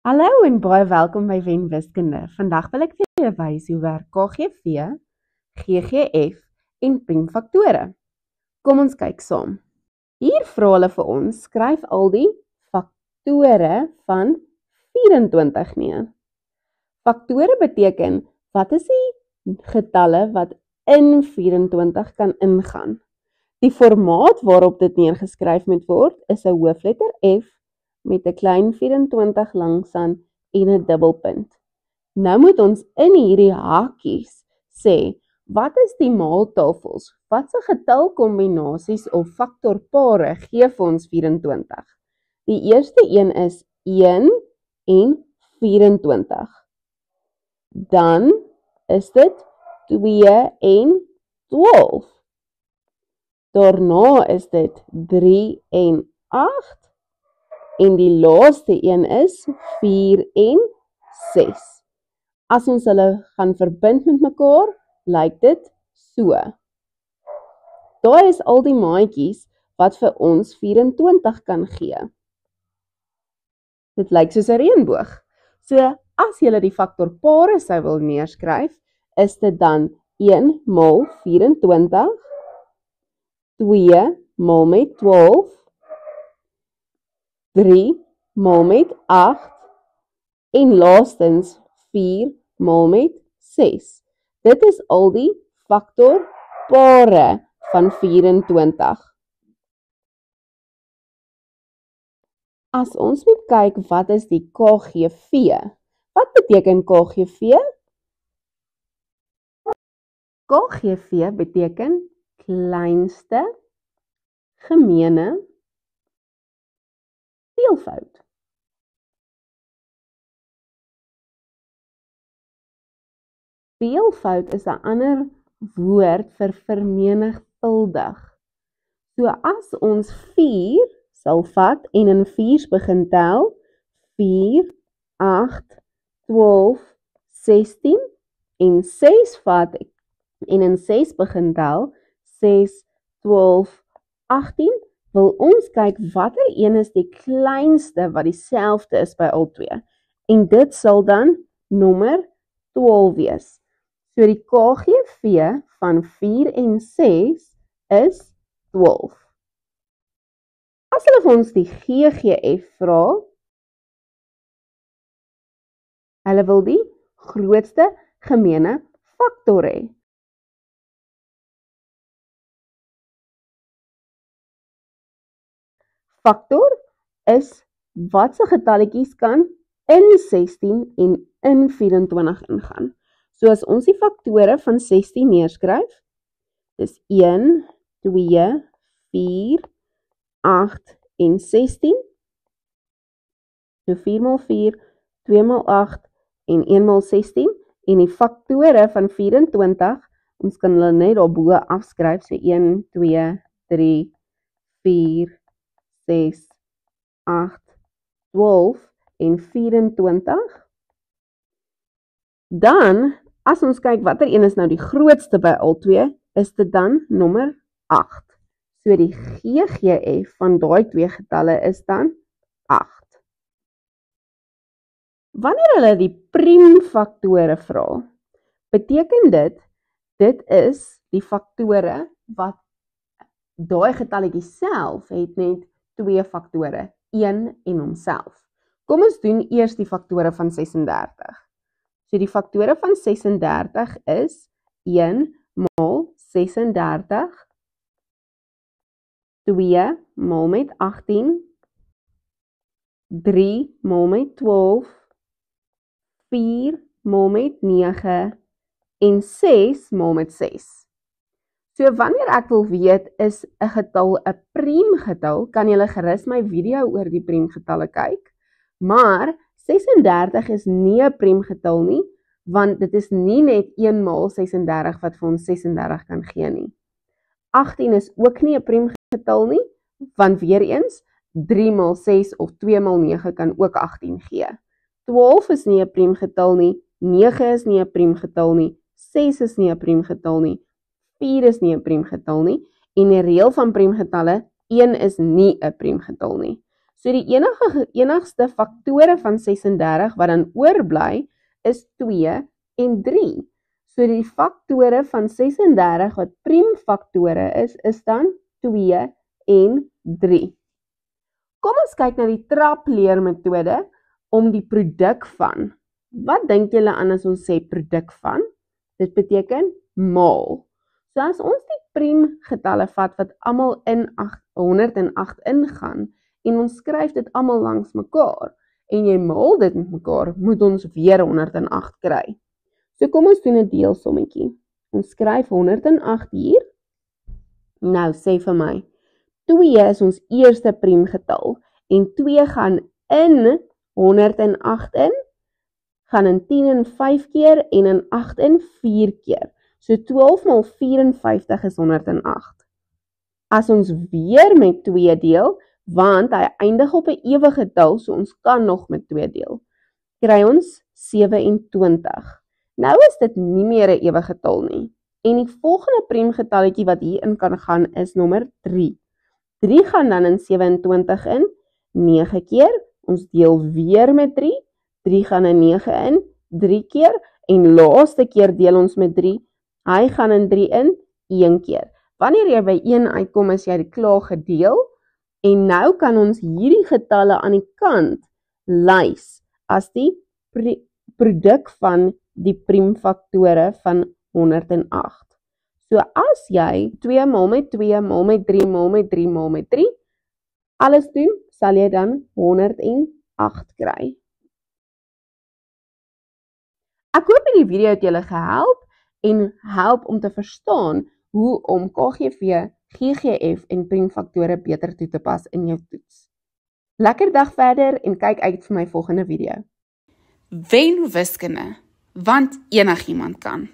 Hallo en baie welkom by Wen Wiskunde. Vandag wil ek vir julle wys hoe werk KGV, GGF en priemfaktore. Kom ons kyk saam. Hier vra hulle vir ons, skryf al die faktore van 24 neer. Faktore beteken, wat is die getalle wat in 24 kan ingaan? Die formaat waarop dit neergeskryf moet word, is 'n hoofletter F met 'n klein 24 langsaan en 'n dubbelpunt. Nou moet ons in hierdie hakies sê, wat is die maaltafels? Watse getalkombinasies of faktorpare gee vir ons 24? Die eerste een is 1 en 24. Dan is dit 2 en 12. Daarna is dit 3 en 8. En die laaste een is 4 en 6. As ons hulle gaan verbind met mekaar, lyk dit so. Daar is al die maatjies wat vir ons 24 kan gee. Dit lyk soos 'n reënboog. So, as jy die faktorpare sou wil neerskryf, is dit dan 1 maal 24, 2 maal met 12, 3 maal met 8 en laastens 4 maal met 6. Dit is al die faktorpare van 24. As ons moet kyk wat is die KGV? Wat beteken KGV? KGV beteken kleinste gemeene veelvoud. Veelvoud is 'n ander woord vir vermenigvuldig. So as ons 4 sal vat en in 4's begin tel, 4, 8, 12, 16 en 6 vat en in 6 begin tel, 6, 12, 18, wil ons kyk watter een is die kleinste wat dieselfde is by al twee. En dit sal dan nommer 12 wees. So die KGV van 4 en 6 is 12. As hulle vir ons die GGF vra, hulle wil die grootste gemeene faktor hê. Faktor is watse getalletjies kan in 16 en in 24 ingaan. So as ons die faktore van 16 neerskryf, dis 1, 2, 4, 8 en 16. So 4 maal 4, 2 maal 8 en 1 maal 16. En die faktore van 24, ons kan hulle net daarbo afskryf, so 1, 2, 3, 4, 6, 8, 12 en 24. Dan, as ons kyk watter een is nou die grootste by al twee, is dit dan nommer 8. So die GGF van daai twee getalle is dan 8. Wanneer hulle die priemfaktore vra, beteken dit is die faktore wat daai getalletjie self het net 2 faktore, 1 en homself. Kom ons doen eers die faktore van 36. So die faktore van 36 is 1 maal 36, 2 maal met 18, 3 maal met 12, 4 maal met 9 en 6 maal met 6. So wanneer ek wil weet, is 'n getal 'n priemgetal, kan julle gerus my video oor die priemgetalle kyk, maar 36 is nie 'n priemgetal nie, want dit is nie net 1 maal 36 wat vir ons 36 kan gee nie. 18 is ook nie 'n priemgetal nie, want weer eens, 3 maal 6 of 2 maal 9 kan ook 18 gee. 12 is nie 'n priemgetal nie, 9 is nie 'n priemgetal nie, 6 is nie 'n priemgetal nie, 4 is nie 'n priemgetal nie, en die reël van priemgetalle, 1 is nie 'n priemgetal nie. So die enigste faktore van 36 wat dan oorbly is 2 en 3. So die faktore van 36 wat priemfaktore is dan 2 en 3. Kom ons kyk na die trapleermetode om die produk van. Wat dink julle aan as ons sê produk van? Dit beteken maal. So as ons die priemgetalle vat wat almal in 108 ingaan en ons skryf dit almal langs mekaar en jy maal dit met mekaar, moet ons weer 108 kry. So kom ons doen 'n deelsommetjie. Ons skryf 108 hier. Nou sê vir my, 2 is ons eerste priemgetal en 2 gaan in 108 in, gaan in 10 in 5 keer en in 8 in 4 keer. So 12 maal 54 is 108. As ons weer met 2 deel, want hy eindig op 'n ewige getal, so ons kan nog met 2 deel, kry ons 27. Nou is dit nie meer 'n ewige getal nie. En die volgende priemgetalletjie wat hierin kan gaan is nommer 3. 3 gaan dan in 27 in, 9 keer, ons deel weer met 3, 3 gaan in 9 in, 3 keer, en laaste keer deel ons met 3, hy gaan in 3 in, 1 keer. Wanneer jy by 1 uitkom, is jy dit klaar gedeel, en nou kan ons hierdie getalle aan die kant lys as die produk van die priemfaktore van 108. So as jy 2 maal met 2 maal met 3 maal met 3 maal met 3 alles doen, sal jy dan 108 kry. Ek hoop hierdie video het julle gehelp en help om te verstaan hoe om KGV, GGF en priemfaktore beter toe te pas in jou toets. Lekker dag verder en kyk uit vir my volgende video. Wen wiskunde, want enigiemand kan.